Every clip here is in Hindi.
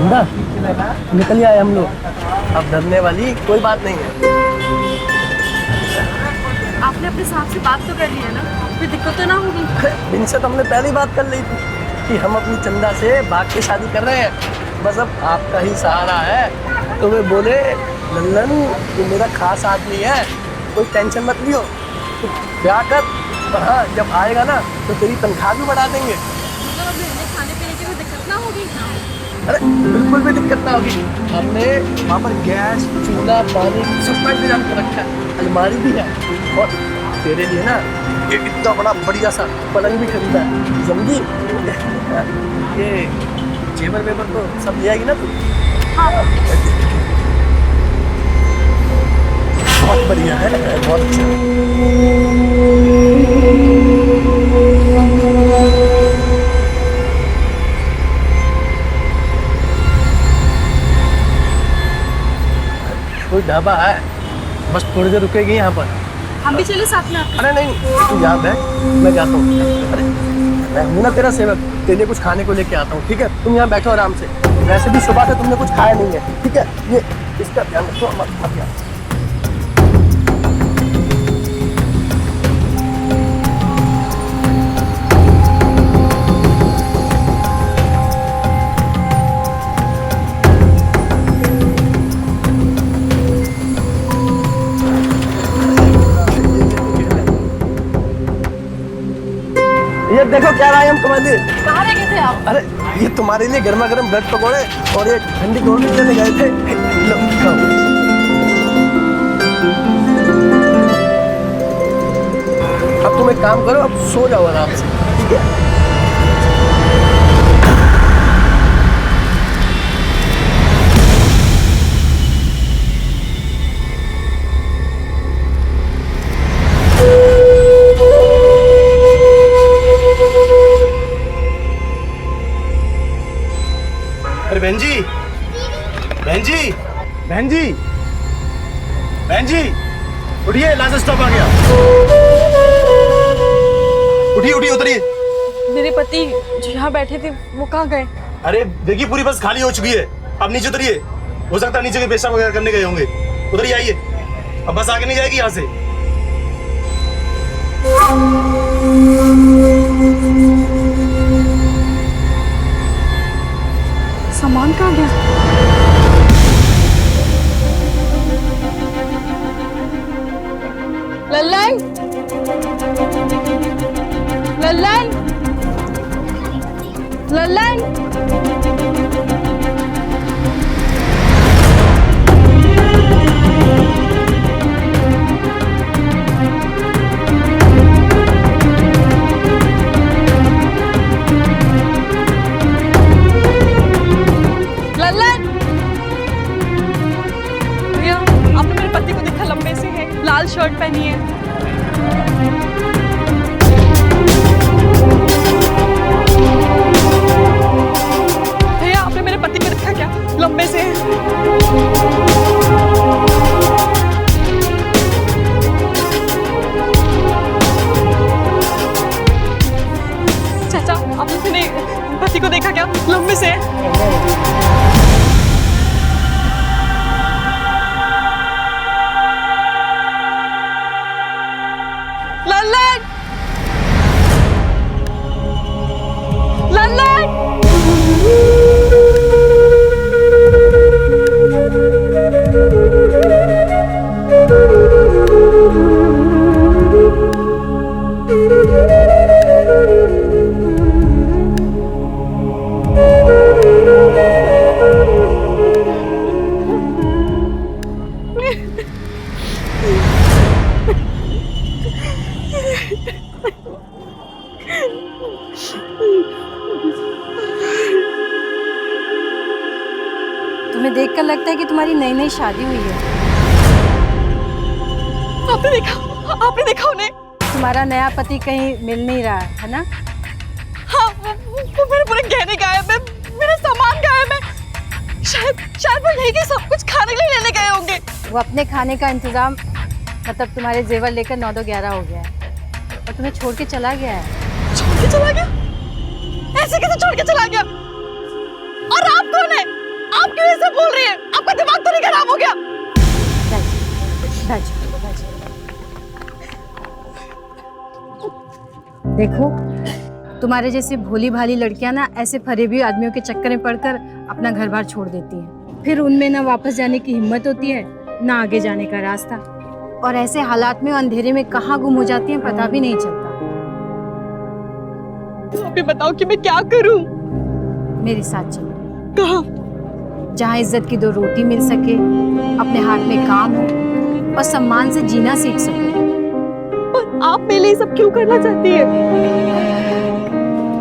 चंदा निकल आए हम लोग। अब डरने वाली कोई बात नहीं है। आपने अपने साहब से बात तो कर ली है ना, कोई दिक्कत तो ना होगी? इनसे तो हमने पहले ही बात कर ली थी कि हम अपनी चंदा से भाग के शादी कर रहे हैं। बस अब आपका ही सहारा है। तो वे बोले लल्लन तू मेरा खास आदमी है, कोई टेंशन मत लियो, तू ब्याह कर। पर हाँ जब आएगा ना तो तेरी तनख्वाह भी बढ़ा देंगे। मतलब अब रहने खाने पीने की कोई दिक्कत ना होगी? अरे बिल्कुल भी दिक्कत ना होगी। हमने वहाँ पर गैस चूल्हा पानी सब का इंतजाम कर रखा है, अलमारी भी है। और तेरे लिए ना ये इतना बड़ा बढ़िया सा पलंग भी खरीदा है, समझी? ये जेवर वेवर तो सब ले आएगी ना तू? हाँ। बहुत बढ़िया है, बहुत अच्छा। कोई ढाबा है, बस थोड़ी देर रुकेगी यहाँ पर। हम भी चले साथ में आपके? अरे नहीं तू याद है, मैं जाता हूँ। अरे मैं हूँ ना तेरा सेवक, तेरे लिए कुछ खाने को लेके आता हूँ, ठीक है? तुम यहाँ बैठो आराम से। वैसे भी सुबह से तुमने कुछ खाया नहीं है, ठीक है? ये इसका ध्यान रखो, मत यार। ये देखो क्या लाए हम तुम्हारे लिए। कहाँ रह गए थे आप? अरे ये तुम्हारे लिए गर्मा गर्म ब्रेड पकौड़े और ये ठंडी गोली लेने गए थे। लो, खाओ। अब तुम एक काम करो, अब सो जाओ आराम से, ठीक है? अरे बहन जी, बहन जी, बहन जी, बहन जी, उठिए, लास्ट स्टॉप आ गया। उठिए उठिए, उतरिए। मेरे पति जो यहाँ बैठे थे वो कहाँ गए? अरे देखिए पूरी बस खाली हो चुकी है, अब नीचे उतरिए। हो सकता है नीचे के पेशाब वगैरह करने गए होंगे। उतरिए, आइए, अब बस आगे नहीं जाएगी यहाँ से। सामान कहाँ गया? लल्लन, लल्लन, लल्लन। लल्लन! भैया, आपने मेरे पति को देखा, लंबे से है, लाल शर्ट पहनी है। भैया आपने मेरे पति को देखा क्या? लंबे से है। चाचा आपने मेरे पति को देखा क्या? लंबे से है। लल्लन! लल्लन! तुम्हें देखकर लगता है कि तुम्हारी नई नई शादी हुई है। आपने देखा उन्हें? तुम्हारा नया पति कहीं मिल नहीं रहा है ना? हाँ, वो मेरे पूरे गहने गायब है, मेरा सामान गायब है। शायद वो यही के सब कुछ खाने के लिए लेने गए होंगे। वो अपने खाने का इंतजाम मतलब तुम्हारे जेवर लेकर 9-10-11 हो गया है और तुम्हें छोड़ के चला गया है। छोड़ के चला गया? ऐसे कैसे छोड़ के चला गया? और आप कौन है? आप क्यों ऐसे बोल रही हैं? आपका दिमाग तो नहीं खराब हो गया? देखो, तुम्हारे जैसी भोली भाली लड़कियां ना ऐसे फरेबी आदमियों के चक्कर में पड़कर अपना घर बार छोड़ देती हैं। फिर उनमें ना वापस जाने की हिम्मत होती है, ना आगे जाने का रास्ता। और ऐसे हालात में अंधेरे में कहाँ गुम हो जाती हैं पता भी नहीं चलता। अभी बताओ कि मैं क्या करूं? मेरे साथ चलो, कहाँ? जहाँ इज्जत की 2 रोटी मिल सके, अपने हाथ में काम हो और सम्मान से जीना सीख सको। पर आप मेरे लिए सब क्यों करना चाहती है?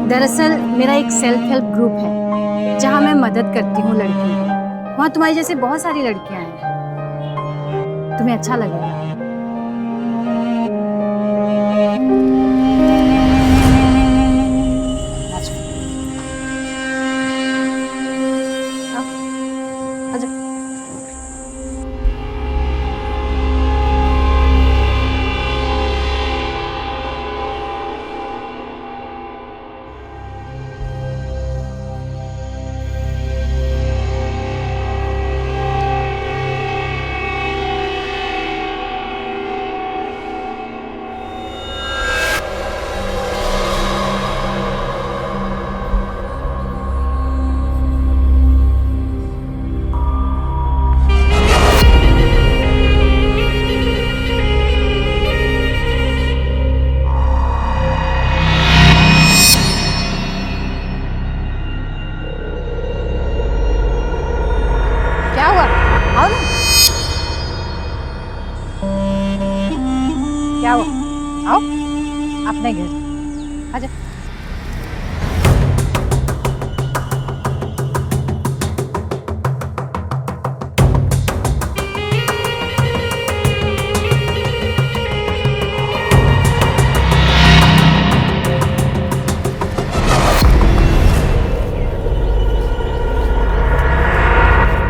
दरअसल मेरा एक सेल्फ हेल्प ग्रुप है जहाँ मैं मदद करती हूँ लड़कियों की। वहाँ तुम्हारी जैसे बहुत सारी लड़कियाँ हैं, तुम्हें अच्छा लगेगा। क्या हुआ? आओ अपने घर आजा।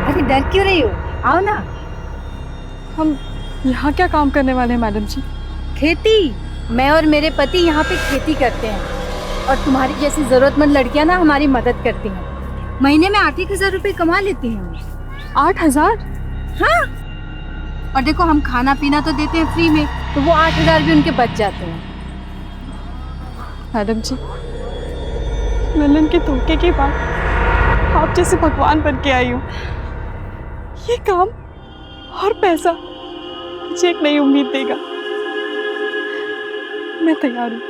अरे डर क्यों रही हो? आओ ना। हम यहाँ क्या काम करने वाले हैं मैडम जी? खेती। मैं और मेरे पति यहाँ पे खेती करते हैं और तुम्हारी जैसी जरूरतमंद लड़कियाँ ना हमारी मदद करती हैं। महीने में 8,000 रुपए कमा लेती हैं। 8,000? हाँ, और देखो हम खाना पीना तो देते हैं फ्री में, तो वो 8,000 भी उनके बच जाते हैं। मैडम जी, ललन के धोखे के बाद आप जैसे भगवान बन के आई हूँ। ये काम और पैसा मुझे एक नई उम्मीद देगा। मैं तैयार हूँ।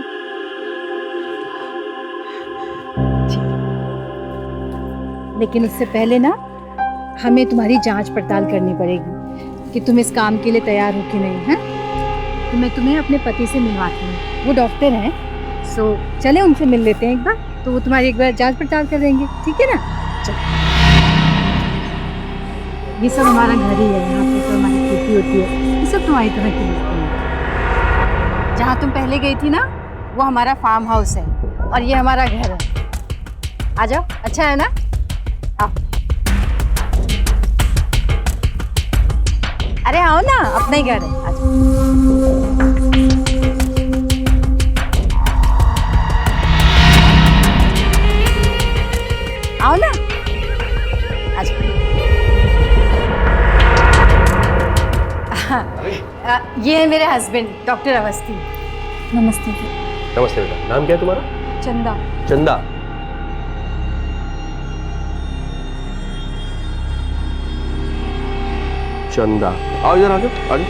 लेकिन उससे पहले ना हमें तुम्हारी जांच पड़ताल करनी पड़ेगी कि तुम इस काम के लिए तैयार हो कि नहीं है। तो मैं तुम्हें अपने पति से मिलवाती हूँ, वो डॉक्टर हैं। सो चले उनसे मिल लेते हैं एक बार, तो वो तुम्हारी एक बार जांच पड़ताल कर देंगे, ठीक है ना? चलो। ये सब हमारा घर ही है, यहाँ पे तो हमारी खेती होती है, ये सब तुम्हारी तरह की होती है। जहाँ तुम पहले गई थी ना, वो हमारा फार्म हाउस है और ये हमारा घर है। आ जाओ, अच्छा है ना? आओ। अरे आओ ना, अपना ही घर है, आ जाओ। आओ ना, आ जाओ। ये है मेरे हस्बैंड डॉक्टर अवस्थी। नमस्ते। नमस्ते बेटा, नाम क्या है तुम्हारा? चंदा। चंदा। चंदा, आओ इधर, आ जाओ, आ जाओ,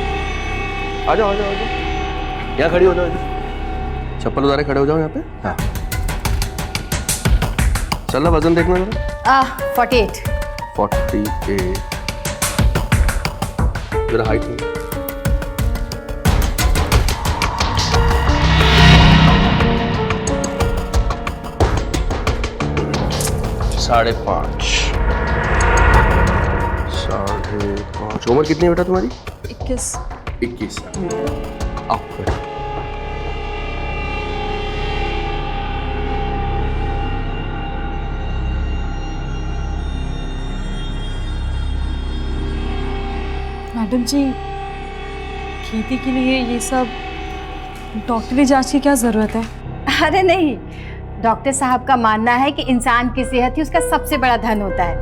आ जाओ, आ जाओ, आ जाओ। यहाँ खड़ी हो जाओ, इधर चप्पल उतारे खड़े हो जाओ यहाँ पे। हाँ, चल ना, वजन देखना जरा। 48। 48। जरा हाइट में। 5.5। 5.5। उम्र कितनी है बेटा तुम्हारी? 21। 21 साल। आओ बेटा। मैडम जी, खेती के लिए ये सब डॉक्टरी जांच की क्या जरूरत है? अरे नहीं, डॉक्टर साहब का मानना है कि इंसान की सेहत ही उसका सबसे बड़ा धन होता है।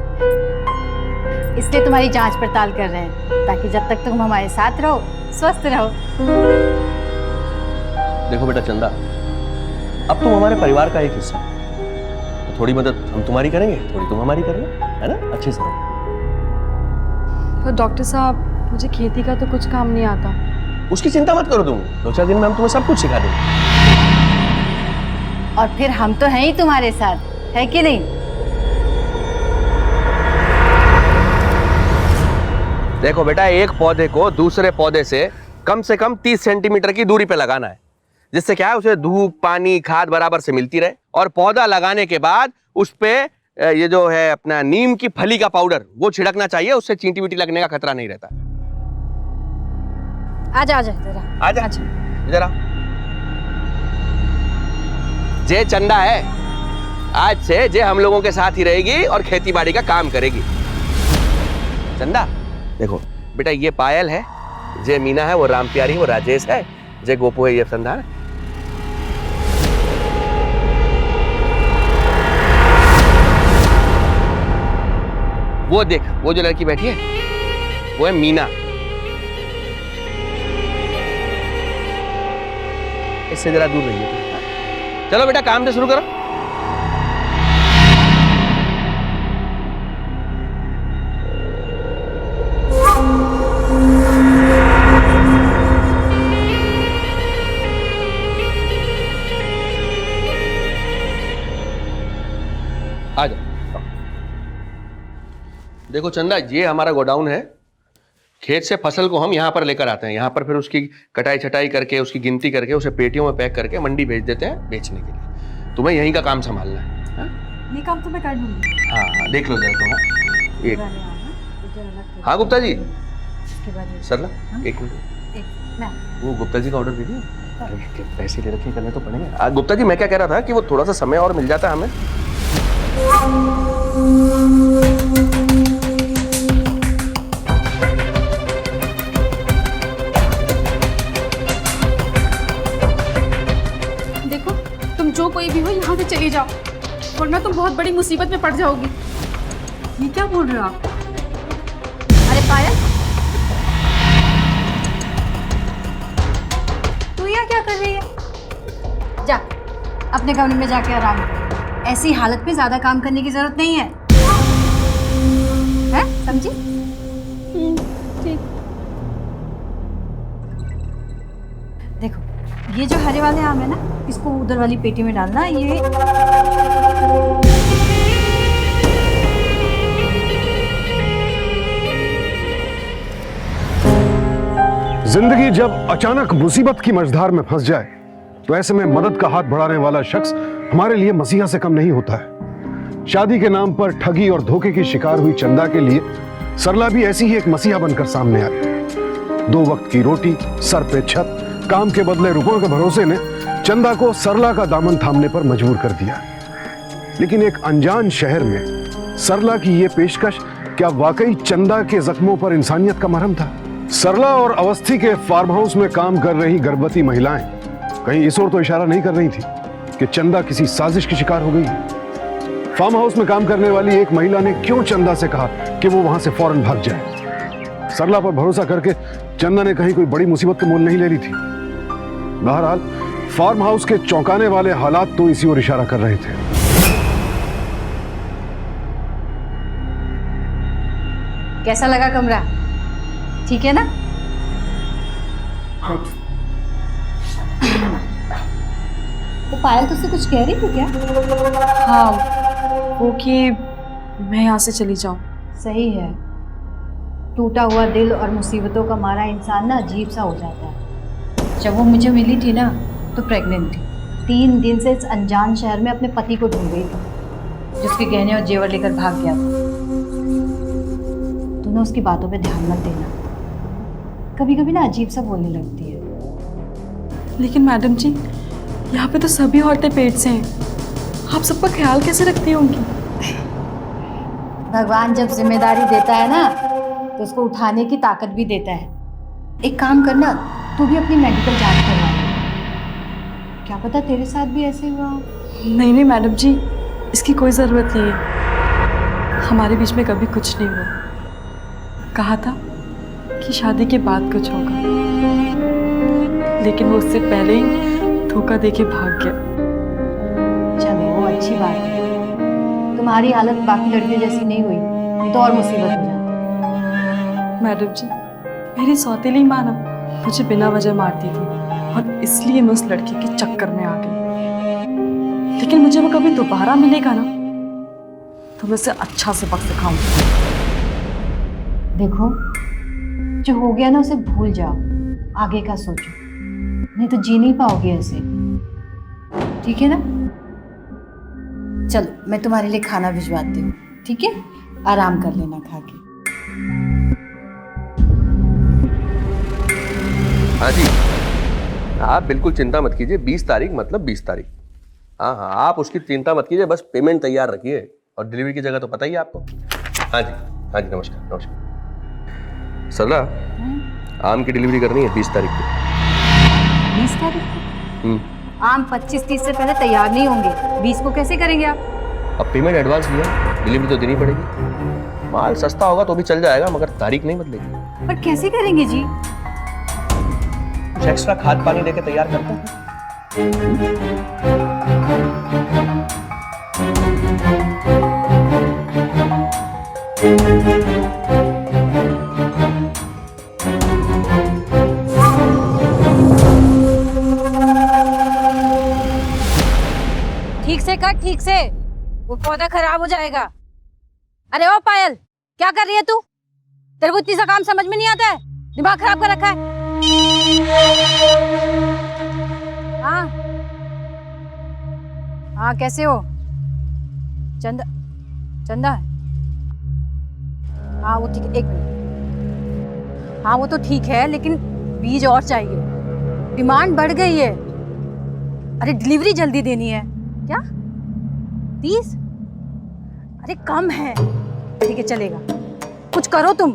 इसलिए तुम्हारी जांच पड़ताल कर रहे हैं, ताकि जब तक तुम हमारे साथ रहो स्वस्थ रहो। देखो बेटा चंदा, अब तुम हमारे परिवार का एक हिस्सा हो, तो थोड़ी मदद हम तुम्हारी करेंगे, थोड़ी तुम हमारी करेंगे, है ना? अच्छे से रहो। तो डॉक्टर साहब, मुझे खेती का तो कुछ काम नहीं आता। उसकी चिंता मत करो तुम, 2-4 दिन में हम तुम्हें सब कुछ सिखा देंगे। और फिर हम तो हैं ही तुम्हारे साथ, है कि नहीं? देखो बेटा, एक पौधे को दूसरे पौधे से कम 30 सेंटीमीटर की दूरी पे लगाना है, जिससे क्या है उसे धूप, पानी, खाद बराबर से मिलती रहे। और पौधा लगाने के बाद उस पे ये जो है अपना नीम की फली का पाउडर वो छिड़कना चाहिए, उससे चींटी वींटी लगने का खतरा नहीं रहता। आजा आजा जरा, आजा इधर आ। जे चंदा है, आज से जे हम लोगों के साथ ही रहेगी और खेती बाड़ी का काम करेगी। चंदा देखो बेटा, ये पायल है, जे मीना है, वो राम प्यारी, वो राजेश है, जे गोपू है, ये संधान है। वो देख, वो जो लड़की बैठी है वो है मीना। इससे जरा दूर रहिए। चलो बेटा काम से शुरू करो। आ जाओ। देखो चंदा, ये हमारा गोडाउन है। खेत से फसल को हम यहाँ पर लेकर आते हैं, यहाँ पर फिर उसकी कटाई छटाई करके, उसकी गिनती करके, उसे पेटियों में पैक करके मंडी भेज देते हैं बेचने के लिए। तुम्हें यहीं का काम संभालना है। हा? ये काम तो मैं कर लूंगी। हाँ देख लो जरा तुम। एक हाँ गुप्ता जी, सरला एक मिनट, वो गुप्ता जी का ऑर्डर दे दिया। पैसे ले रखे करने तो पड़ेंगे। गुप्ता जी मैं क्या कह रहा था कि वो थोड़ा सा समय और मिल जाता हमें। देखो, तुम जो कोई भी हो यहाँ से चली जाओ, वरना तुम बहुत बड़ी मुसीबत में पड़ जाओगी। ये क्या बोल रहे हो आप? अरे पायल, तू यहाँ क्या कर रही है? जा अपने कमरे में जाके आराम कर। ऐसी हालत में ज्यादा काम करने की जरूरत नहीं है, समझी? ठीक। देखो, ये जो हरे वाले आम है ना, इसको उधर वाली पेटी में डालना। ये जिंदगी जब अचानक मुसीबत की मझधार में फंस जाए, तो ऐसे में मदद का हाथ बढ़ाने वाला शख्स हमारे लिए मसीहा से कम नहीं होता है। शादी के नाम पर ठगी और धोखे की शिकार हुई चंदा के लिए सरला भी ऐसी ही एक मसीहा बनकर सामने आई। 2 वक्त की रोटी, सर पे छत, काम के बदले रुपयों के भरोसे ने चंदा को सरला का दामन थामने पर मजबूर कर दिया। लेकिन एक अनजान शहर में सरला की यह पेशकश क्या वाकई चंदा के जख्मों पर इंसानियत का मरहम था? सरला और अवस्थी के फार्म हाउस में काम कर रही गर्भवती महिलाएं कहीं इस ओर तो इशारा नहीं कर रही थी कि चंदा किसी साजिश की शिकार हो गई है? फार्म हाउस में काम करने वाली एक महिला ने क्यों चंदा से कहा कि वो वहां से फौरन भाग जाए? सरला पर भरोसा करके चंदा ने कहीं कोई बड़ी मुसीबत तो मोल नहीं ले ली थी। बहरहाल फार्म हाउस के चौंकाने वाले हालात तो इसी ओर इशारा कर रहे थे। कैसा लगा कमरा? ठीक है ना? वो पायल तुझसे कुछ कह रही थी क्या? हाँ, वो कि मैं यहाँ से चली जाऊँ। सही है। टूटा हुआ दिल और मुसीबतों का मारा इंसान ना अजीब सा हो जाता है। जब वो मुझे मिली थी ना, तो प्रेग्नेंट थी। 3 दिन से इस अनजान शहर में अपने पति को ढूंढ रही थी, जिसके गहने और जेवर लेकर भाग गया था। तूने उसकी बातों पे ध्यान मत देना, कभी कभी ना अजीब सा बोलने लगती है। लेकिन मैडम जी, यहाँ पे तो सभी औरतें पेट से हैं। आप सबका ख्याल कैसे रखती होंगी? भगवान जब जिम्मेदारी देता है ना, तो उसको उठाने की ताकत भी देता है। एक काम करना, तू भी अपनी मेडिकल जांच करवा। क्या पता तेरे साथ भी ऐसे हुआ हो। नहीं नहीं मैडम जी, इसकी कोई ज़रूरत नहीं है। हमारे बीच में कभी कुछ नहीं हुआ। कहा था कि शादी के बाद कुछ होगा, लेकिन वो उससे पहले ही धोखा देके भाग गया। चलो अच्छी बात है, तुम्हारी हालत बाकी लड़कियों जैसी नहीं हुई, नहीं तो और मुसीबत हो जाती। मैडम जी, मेरी सौतेली माँ ना मुझे बिना वजह मारती थी और इसलिए मैं उस लड़के के चक्कर में आ गई। लेकिन मुझे वो कभी दोबारा मिलेगा ना तो मैं उसे अच्छा सबक सिखाऊंगी। देखो, जो हो गया ना उसे भूल जाओ, आगे का सोचो, नहीं तो जी नहीं पाओगे ऐसे, ठीक है ना? चलो मैं तुम्हारे लिए खाना भिजवाती हूँ, ठीक है? आराम कर लेना खा के। हाँ जी, आप बिल्कुल चिंता मत कीजिए। 20 तारीख मतलब 20 तारीख। हाँ हाँ, आप उसकी चिंता मत कीजिए, बस पेमेंट तैयार रखिए। और डिलीवरी की जगह तो पता ही है आपको। हाँ जी, हाँ जी, नमस्कार नमस्कार। सरला, आम की डिलीवरी करनी है 20 तारीख को। 20 तारीख को? आम 25-30 से पहले तैयार नहीं होंगे, 20 को कैसे करेंगे आप? अब पेमेंट एडवांस लिया, डिलीवरी तो देनी पड़ेगी। माल सस्ता होगा तो भी चल जाएगा, मगर तारीख नहीं बदलेगी। पर कैसे करेंगे जी? कुछ एक्स्ट्रा खाद पानी देके तैयार करते हैं। ठीक से कर, ठीक से, वो पौधा खराब हो जाएगा। अरे ओ पायल, क्या कर रही है तू? तेरे को इतनी सा काम समझ में नहीं आता है? दिमाग खराब कर रखा है। हाँ हाँ, कैसे हो? चंदा, चंदा है? हाँ वो ठीक है, 1 मिनट। हाँ वो तो ठीक है, लेकिन बीज और चाहिए, डिमांड बढ़ गई है। अरे डिलीवरी जल्दी देनी है। क्या 30? अरे कम है। ठीक है चलेगा, कुछ करो तुम।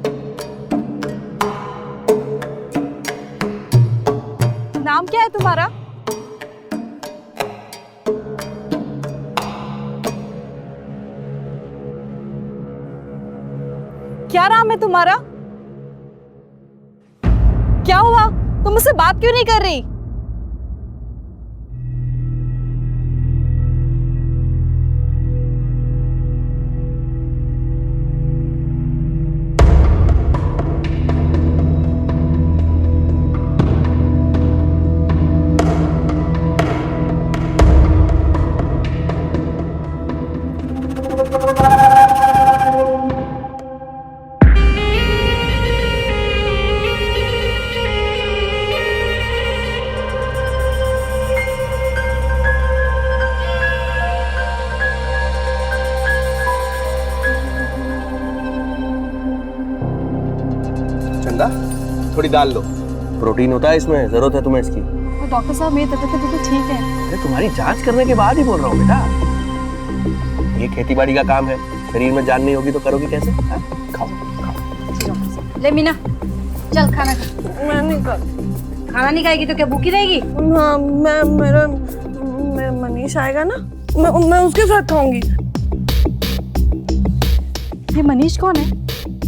नाम क्या है तुम्हारा? क्या नाम है तुम्हारा? क्या हुआ, तुम मुझसे बात क्यों नहीं कर रही? चंदा, थोड़ी दाल लो, प्रोटीन होता है इसमें, जरूरत है तुम्हें इसकी। तो डॉक्टर साहब, मेरी तबीयत तो ठीक है। अरे तुम्हारी जांच करने के बाद ही बोल रहा हूँ बेटा। ये खेती बाड़ी का काम है, शरीर में जान नहीं होगी तो करोगी कैसे? खाओ खाओ। ले मीना, चल खाना खा। मैं नहीं कर। खाना नहीं खाएगी तो क्या भूखी रहेगी? हाँ, मेरा मनीष आएगा ना, मैं उसके साथ खाऊंगी। ये मनीष कौन है?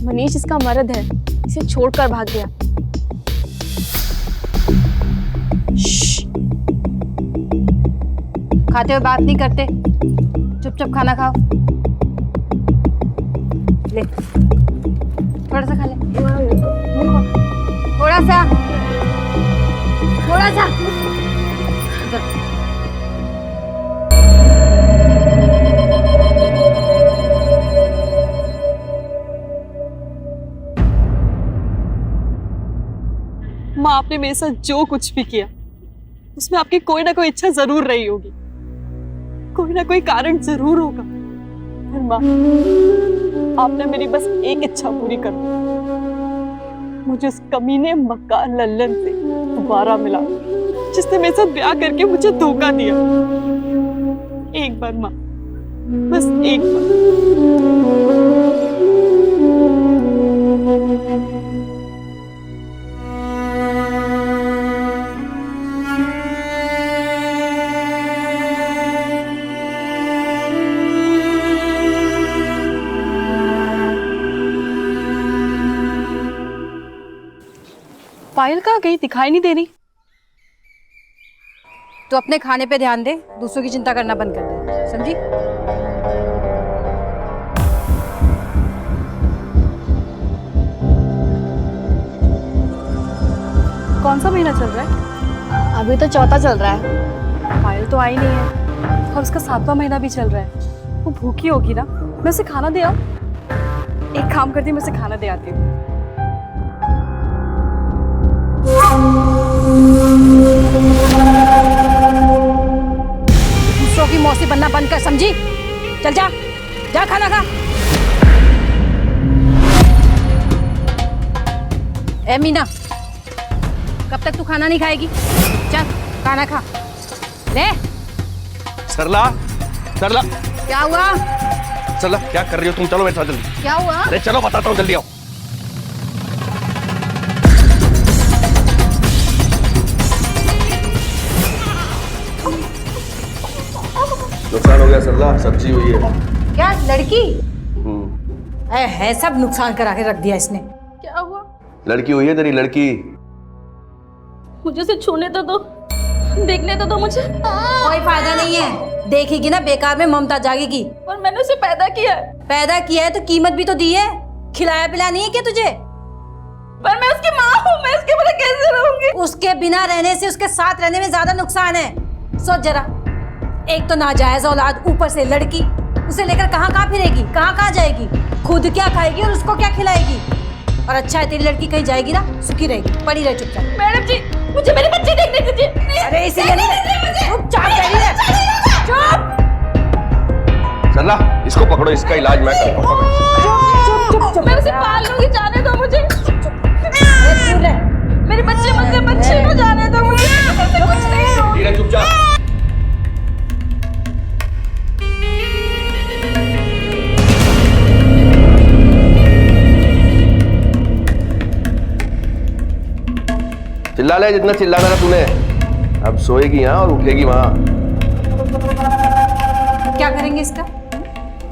मनीष इसका मर्द है, इसे छोड़कर भाग गया। खाते हुए बात नहीं करते, चुपचाप खाना खाओ। ले थोड़ा सा खा ले, थोड़ा सा, थोड़ा सा। माँ, आपने मेरे साथ जो कुछ भी किया उसमें आपकी कोई ना कोई इच्छा जरूर रही होगी, कोई ना कोई कारण जरूर होगा। पर माँ, आपने मेरी बस एक इच्छा पूरी कर दी, मुझे उस कमीने मक्कार लल्लन से दोबारा मिला जिसने मेरे साथ ब्याह करके मुझे धोखा दिया। एक बार माँ, बस एक बार। पायल कहाँ गई, दिखाई नहीं दे रही। तो अपने खाने पे ध्यान दे, दूसरों की चिंता करना बंद कर दे, समझी? कौन सा महीना चल रहा है? अभी तो चौथा चल रहा है। पायल तो आई नहीं है और उसका 7वां महीना भी चल रहा है। वो भूखी होगी ना, मैं उसे खाना दे आऊं? एक काम करती हूँ, मैं उसे खाना दे आती हूँ। दूसरों की मौसी बनना बंद कर, समझी? चल जा, जा खाना खा। ए मीना, कब तक तू खाना नहीं खाएगी? चल खाना खा ले। सरला, सरला, क्या हुआ? सरला क्या कर रही हो तुम? चलो मेरे साथ जल्दी। क्या हुआ? अरे चलो बताता हूँ, जल्दी आओ। नुकसान हो गया सरला, सब्जी हुई है। क्या लड़की? है सब नुकसान करा के रख दिया इसने। क्या हुआ? लड़की हुई है तेरी, लड़की। मुझे से छूने तो दो, देखने तो दो मुझे। कोई फायदा नहीं है, देखेगी ना बेकार में ममता जागेगी। और मैंने उसे पैदा किया है। पैदा किया है तो कीमत भी तो दी है, खिलाया पिलाया नहीं है क्या तुझे? पर मैं उसकी माँ हूँ, मैं उसके बिना कैसे रहूंगी? उसके बिना रहने से उसके साथ रहने में ज्यादा नुकसान है। सोच जरा, एक तो नाजायज औलाद, ऊपर से लड़की, उसे लेकर कहाँ कहाँ फिरेगी, कहाँ कहाँ जाएगी, खुद क्या खाएगी और उसको क्या खिलाएगी? और अच्छा है तेरी लड़की कहीं जाएगी ना, सुखी रहेगी, पड़ी रहे चुपचाप। मैडम जी, मुझे मेरे बच्चे देखने दीजिए। अरे इसीलिए चुपचाप रही है, चुप। सरला इसको पकड़ो, इसका इलाज मैं करूँगा। मैं उसे पाल लूंगी, जाने दो मुझे। मेरे बच्चे मुझसे बच्चे को जाने दो मुझे, कुछ नहीं हो। धीरे चुपचाप। चिल्ला ले जितना चिल्लाना था तूने। अब सोएगी यहाँ और उठेगी वहां। क्या करेंगे इसका?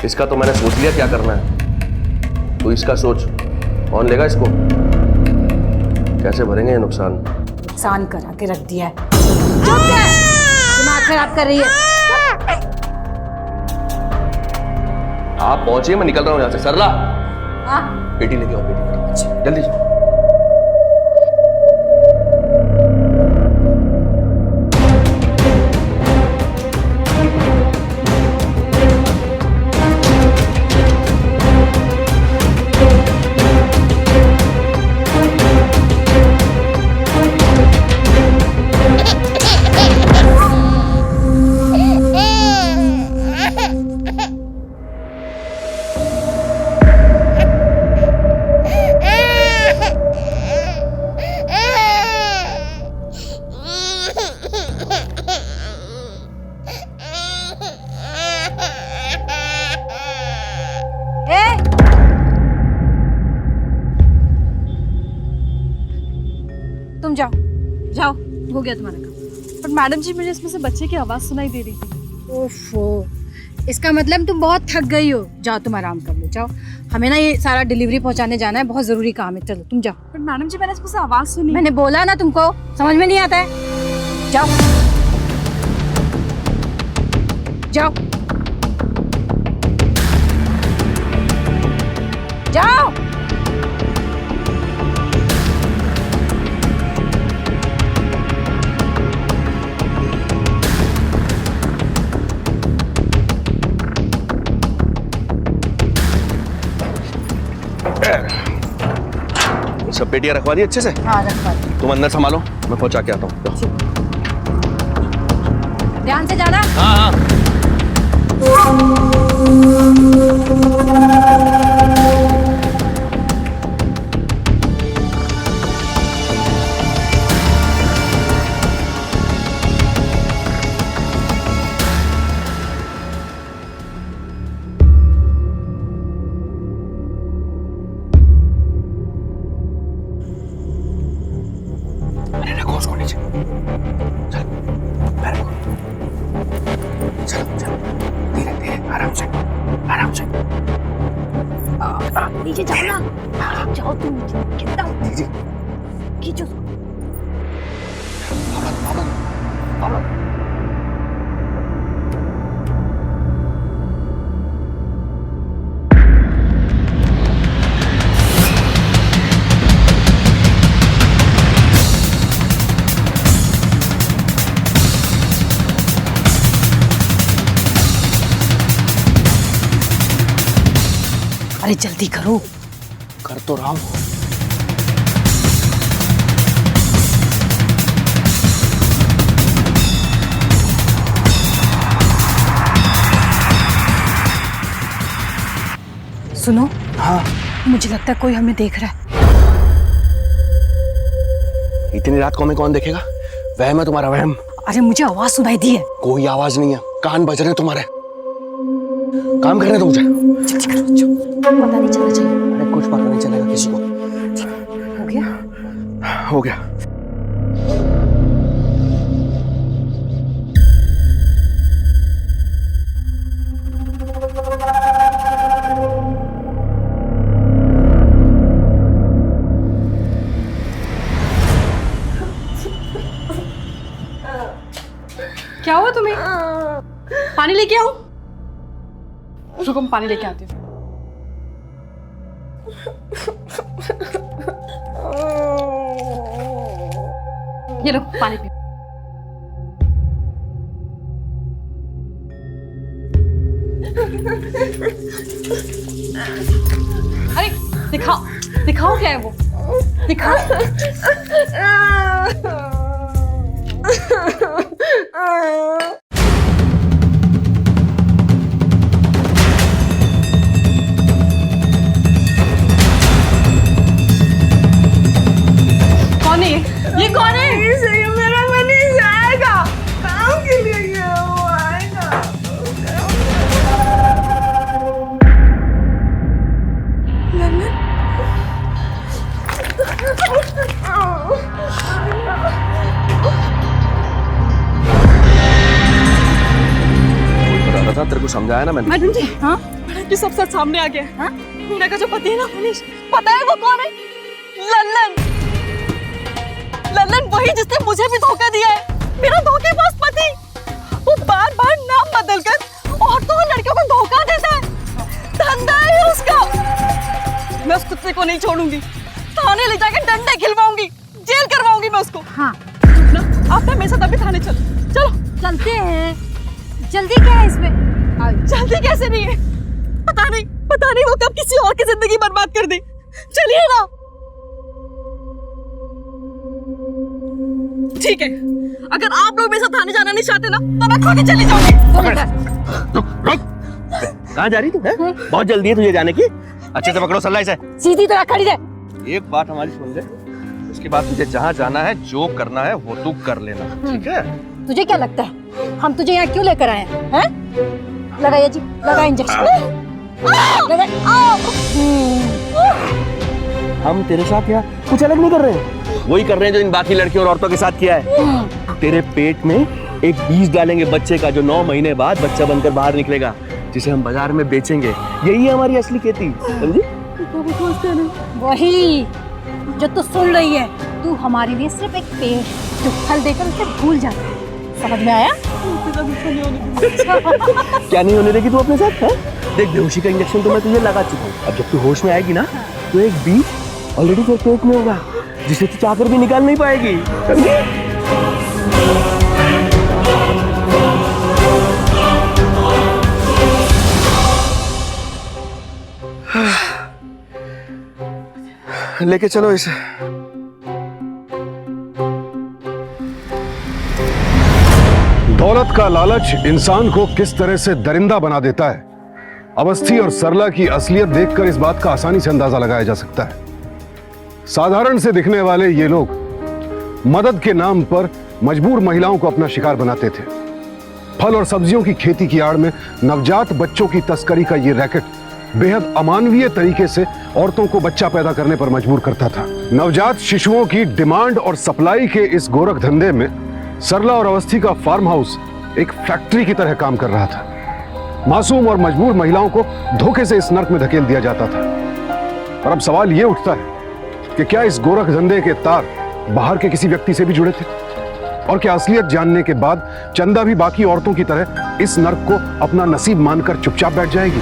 इसका तो मैंने सोच लिया क्या करना है। तू इसका सोच, कौन लेगा इसको? कैसे भरेंगे ये नुकसान? नुकसान करा के रख दिया है। चुप कर, दिमाग खराब कर रही है। आप पहुंचिए, मैं निकल रहा हूँ यहाँ से। सरला, हाँ? बेटी लेके आओ, बेटी जल्दी। तुम जाओ, जाओ, हो गया तुम्हारा काम। पर मैडम जी, मुझे इसमें से बच्चे की आवाज सुनाई दे रही थी। ओफो, इसका मतलब तुम बहुत थक गई हो। जाओ तुम आराम कर लो, जाओ। हमें ना ये सारा डिलीवरी पहुंचाने जाना है, बहुत जरूरी काम है। चलो तुम जाओ। पर मैडम जी, मैंने इसमें से आवाज सुनी। मैंने बोला ना तुमको, समझ में नहीं आता है? जाओ जाओ जाओ। सब पेटियां रखवा दी अच्छे से? हाँ रखवा दो। तुम अंदर संभालो, मैं पहुंचा के आता हूँ। ध्यान से जाना। हाँ हाँ। रखो उसको नीचे। चल, पैर रखो। चलो, चलो, धीरे धीरे, आराम से, आराम से। नीचे जाओ ना, जाओ तुम नीचे, कितना जी, खींचो। अरे जल्दी करो। कर तो रहा हूं। सुनो, हाँ, मुझे लगता है कोई हमें देख रहा है। इतनी रात को हमें कौन देखेगा? वहम है तुम्हारा, वहम। अरे मुझे आवाज सुनाई दी है। कोई आवाज नहीं है, कान बज रहे तुम्हारे। काम करने दो मुझे। जल्दी करो, पता नहीं चलना चाहिए। अरे कुछ पता नहीं चलेगा किसी को। हो गया? हो गया। क्या हुआ तुम्हें? पानी लेके आओ। रुको, मैं पानी लेके आती हूँ। ये लो पानी पियो। अरे दिखाओ, दिखाओ क्या है वो, दिखाओ। कौन है ये कौन है? मेरा मनीष आएगा, काम के लिए गया वो आएगा। बता था, तेरे को समझाया ना मैंने। मैडम जी, हाँ मैडम जी, सब सच सामने आ गया। हाँ? मीरा का जो पति है ना मनीष, पता है वो कौन है? लल्लन। लल्लन वही जिसने मुझे भी धोखा दिया है, मेरा धोखेबाज पति। वो बार बार नाम बदलकर औरतों और लड़कियों को धोखा देता है। धंधा है उसका। मैं उस कुत्ते को नहीं छोड़ूंगी, थाने ले जाकर डंडे खिलवाऊंगी, जेल करवाऊंगी मैं उसको। हाँ ना आप मेरे साथ अभी थाने चलो। चलो चलते हैं। जल्दी क्या है इसमें? जल्दी कैसे नहीं है? पता नहीं वो कब किसी और की जिंदगी बर्बाद कर दे। चलिए ना। ठीक है, अगर आप लोग मेरे साथ थाने जाना नहीं चाहते ना तो मैं खुद ही चली जाऊंगी। कहाँ जा रही तू? बहुत जल्दी है तुझे जाने की। अच्छे से पकड़ो सल्ला इसे। सीधी तरह खड़ी रह। एक बात हमारी सुन ले, उसके बाद तुझे जहाँ जाना है, जो करना है वो तू कर लेना, ठीक है? तुझे क्या लगता है हम तुझे यहाँ क्यों लेकर आए हैं? लगाइए जी, लगा इंजेक्शन। हम तेरे साथ यहाँ कुछ अलग नहीं कर रहे हैं, वही कर रहे हैं जो इन बाकी लड़कियों और औरतों के साथ किया है। तेरे पेट में एक बीज डालेंगे बच्चे का, जो 9 महीने बाद बच्चा बनकर बाहर निकलेगा, जिसे हम बाजार में बेचेंगे। यही है हमारी असली खेती, समझी? वही जो तू सुन रही है। तू हमारे लिए सिर्फ एक पेड़ जो फल देकर उसे भूल जाता है। समझ में आया? क्या नहीं होने देगी तू अपने साथ? है? देख, बेहोशी का इंजेक्शन तो मैं तुझे लगा चुका हूँ। अब जब तू होश में आएगी ना, तो एक बीज ऑलरेडी तेरे पेट में होगा, जिसे तू चाहकर भी निकाल नहीं पाएगी, समझी? लेके चलो इसे। दौलत का लालच इंसान को किस तरह से दरिंदा बना देता है, अवस्थी और सरला की असलियत देखकर इस बात का आसानी से अंदाजा लगाया जा सकता है। साधारण से दिखने वाले ये लोग मदद के नाम पर मजबूर महिलाओं को अपना शिकार बनाते थे। फल और सब्जियों की खेती की आड़ में नवजात बच्चों की तस्करी का ये रैकेट बेहद अमानवीय तरीके से औरतों को बच्चा पैदा करने पर मजबूर करता था। नवजात शिशुओं की डिमांड और सप्लाई के इस गोरख धंधे में सरला और अवस्थी का फार्म हाउस एक फैक्ट्री की तरह काम कर रहा था। मासूम और मजबूर महिलाओं को धोखे से इस नर्क में धकेल दिया जाता था। और अब सवाल यह उठता है कि क्या इस गोरख धंधे के तार बाहर के किसी व्यक्ति से भी जुड़े थे? और क्या असलियत जानने के बाद चंदा भी बाकी औरतों की तरह इस नर्क को अपना नसीब मानकर चुपचाप बैठ जाएगी?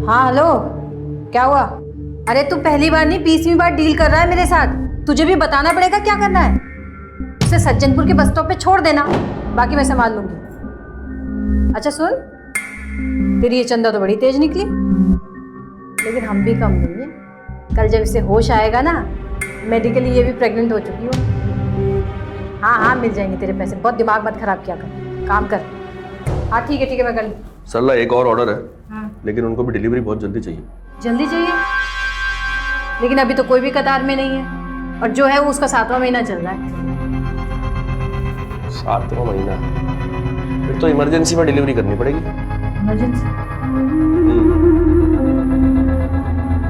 हाँ हेलो, क्या हुआ? अरे तू पहली बार नहीं 20वीं बार डील कर रहा है मेरे साथ। तुझे भी बताना पड़ेगा क्या करना है। उसे सज्जनपुर के बस स्टॉप पे छोड़ देना। बाकी मैं संभाल लूंगी। अच्छा सुन, तेरी ये चंदा तो बड़ी तेज निकली, लेकिन हम भी कम नहीं है। कल जब इसे होश आएगा ना, मेडिकली ये भी प्रेग्नेंट हो चुकी हो। हाँ हाँ, मिल जाएंगे तेरे पैसे। बहुत दिमाग मत खराब किया कर, काम कर। हाँ ठीक है मैं कर लूँ। सरला एक और ऑर्डर है, हाँ लेकिन उनको भी डिलीवरी बहुत जल्दी चाहिए। जल्दी चाहिए, लेकिन अभी तो कोई भी कतार में नहीं है, और जो है वो उसका 7वां महीना चल रहा है। 7वां महीना? फिर तो इमरजेंसी में डिलीवरी करनी पड़ेगी। इमरजेंसी?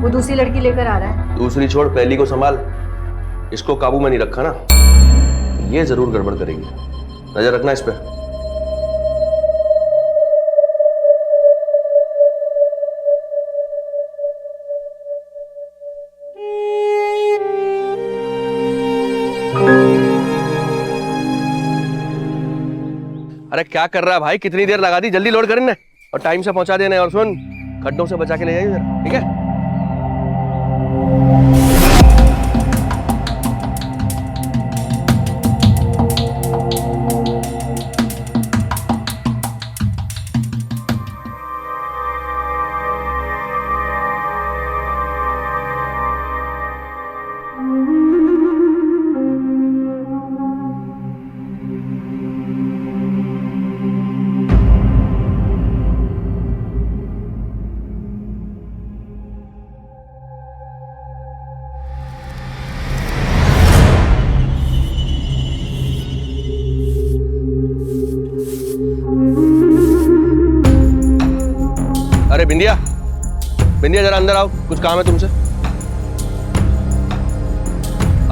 वो दूसरी लड़की लेकर आ रहा है। दूसरी छोड़, पहली को संभाल। इसको काबू में नहीं रखा ना, ये जरूर गड़बड़ करेगी। नजर रखना इस पे। अरे क्या कर रहा है भाई, कितनी देर लगा दी? जल्दी लोड कर इन्हें और टाइम से पहुंचा देना। और सुन, खड्डों से बचा के ले जाइए जरा, ठीक है? अरे बिंदिया, बिंदिया जरा अंदर आओ, कुछ काम है तुमसे।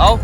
आओ।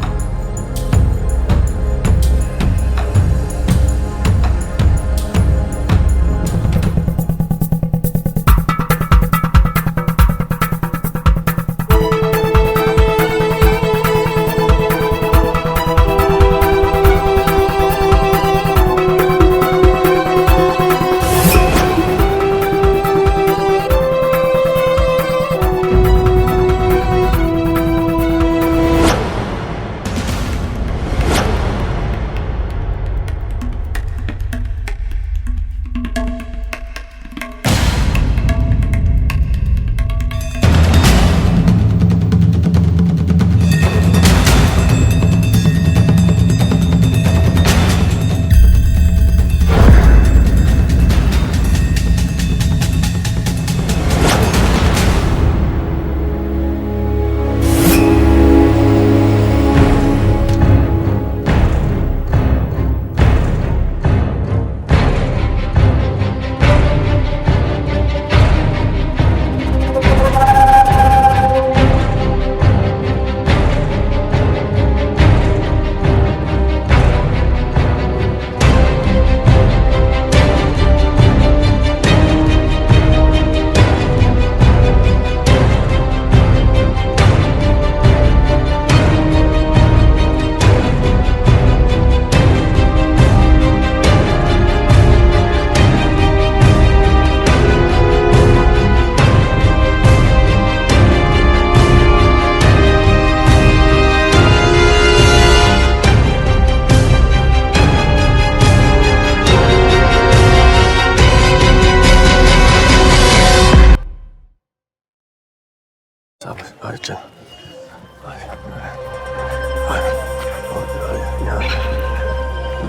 चल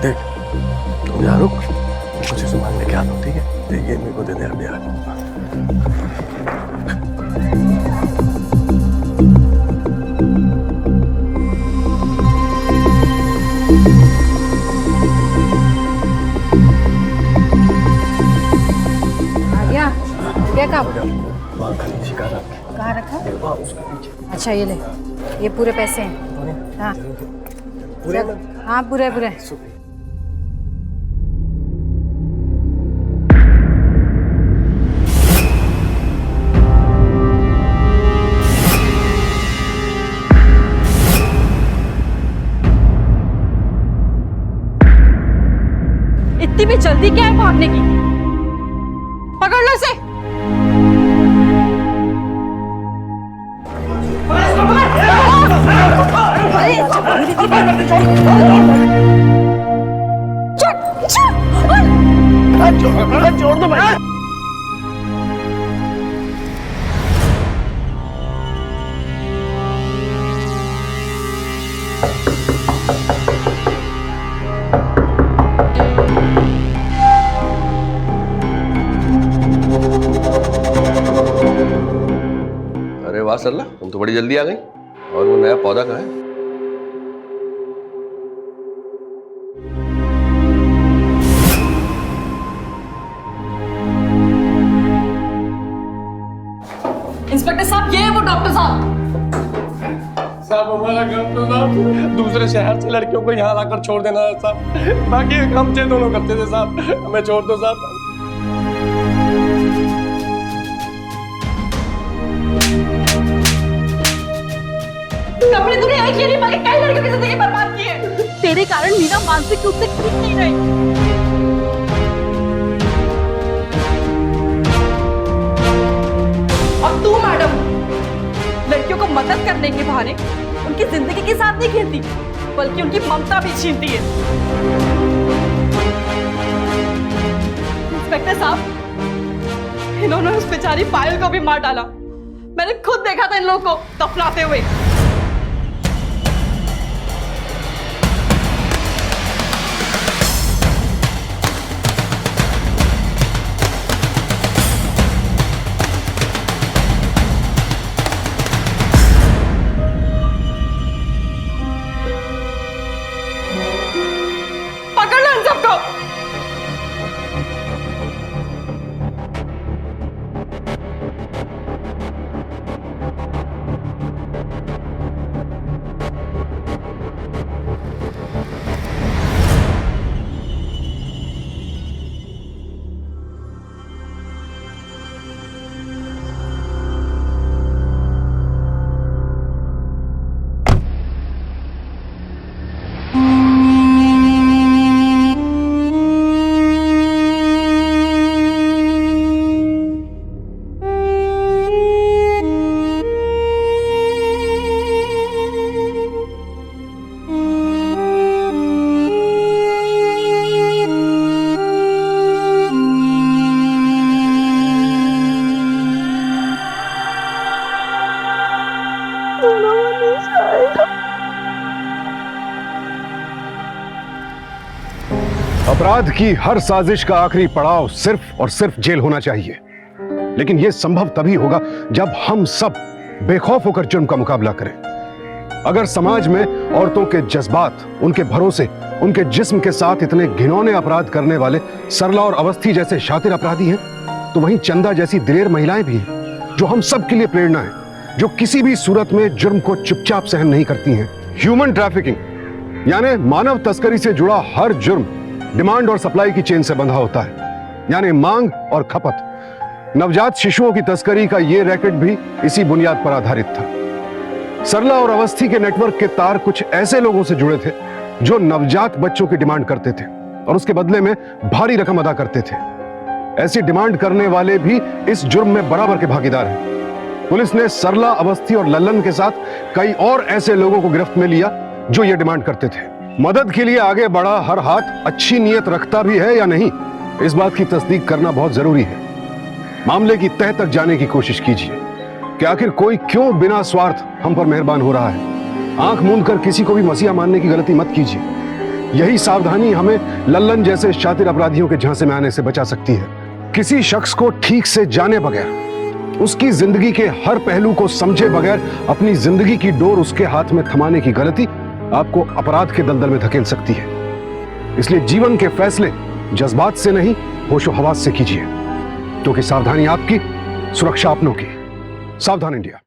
देख, तुम यहाँ रुक, कुछ सामान लेके आता हूँ, ठीक है? देख ये मेरे को दे दे अभी यार। आ गया? क्या काम? वहाँ खाली शिकार कहाँ रखा? अच्छा ये ले, ये पूरे पैसे हैं। हाँ पूरे? हाँ पूरे पूरे। इतनी भी जल्दी क्या है भागने की? पकड़ लो इसे। चल, चल। जल्दी आ गई। और वो नया पौधा कहाँ है? इंस्पेक्टर साहब, ये है वो डॉक्टर साहब। साहब हमारा काम तो साहब दूसरे शहर से लड़कियों को यहाँ लाकर छोड़ देना है साहब, बाकी हम चे दोनों करते थे साहब, हमें छोड़ दो साहब। अपनी दुनिया एक ही नहीं बल्कि कई लड़कियों की जिंदगी बर्बाद की है। तेरे कारण मीना मानसिक रूप से ठीक नहीं रही। और तू मैडम लड़कियों को मदद करने के बहाने उनकी जिंदगी के साथ नहीं खेलती, बल्कि उनकी ममता भी छीनती है। इंस्पेक्टर साहब, इन्होंने उस बेचारी पायल को भी मार डाला। मैंने खुद देखा था इन लोगों को दफनाते हुए। पकड़ लो इन सबको। अपराध की हर साजिश का आखिरी पड़ाव सिर्फ और सिर्फ जेल होना चाहिए, लेकिन यह संभव तभी होगा जब हम सब बेखौफ होकर जुर्म का मुकाबला करें। अगर समाज में औरतों के जज्बात, उनके भरोसे, उनके जिस्म के साथ इतने घिनौने अपराध करने वाले सरला और अवस्थी जैसे शातिर अपराधी हैं, तो वहीं चंदा जैसी दिलेर महिलाएं भी हैं जो हम सब के लिए प्रेरणा है, जो किसी भी सूरत में जुर्म को चुपचाप सहन नहीं करती हैं। ह्यूमन ट्रैफिकिंग यानी मानव तस्करी से जुड़ा हर जुर्म डिमांड और सप्लाई की चेन से बंधा होता है, यानी मांग और खपत। नवजात शिशुओं की तस्करी का यह रैकेट भी इसी बुनियाद पर आधारित था। सरला और अवस्थी के नेटवर्क के तार कुछ ऐसे लोगों से जुड़े थे जो नवजात बच्चों की डिमांड करते थे और उसके बदले में भारी रकम अदा करते थे। ऐसी डिमांड करने वाले भी इस जुर्म में बराबर के भागीदार हैं। पुलिस ने सरला, अवस्थी और लल्लन के साथ कई और ऐसे लोगों को गिरफ्त में लिया जो ये डिमांड करते थे। मदद के लिए आगे बढ़ा हर हाथ अच्छी नीयत रखता भी है या नहीं, इस बात की तस्दीक करना बहुत जरूरी है। मामले की तह तक जाने की कोशिश कीजिए कि आखिर कोई क्यों बिना स्वार्थ हम पर मेहरबान हो रहा है। आंख मूंद कर किसी को भी मसीहा मानने की गलती मत कीजिए। यही सावधानी हमें लल्लन जैसे शातिर अपराधियों के झांसे में आने से बचा सकती है। किसी शख्स को ठीक से जाने बगैर, उसकी जिंदगी के हर पहलू को समझे बगैर अपनी जिंदगी की डोर उसके हाथ में थमाने की गलती आपको अपराध के दलदल में धकेल सकती है। इसलिए जीवन के फैसले जज्बात से नहीं, होशो हवास से कीजिए, क्योंकि सावधानी आपकी, सुरक्षा अपनों की। सावधान इंडिया।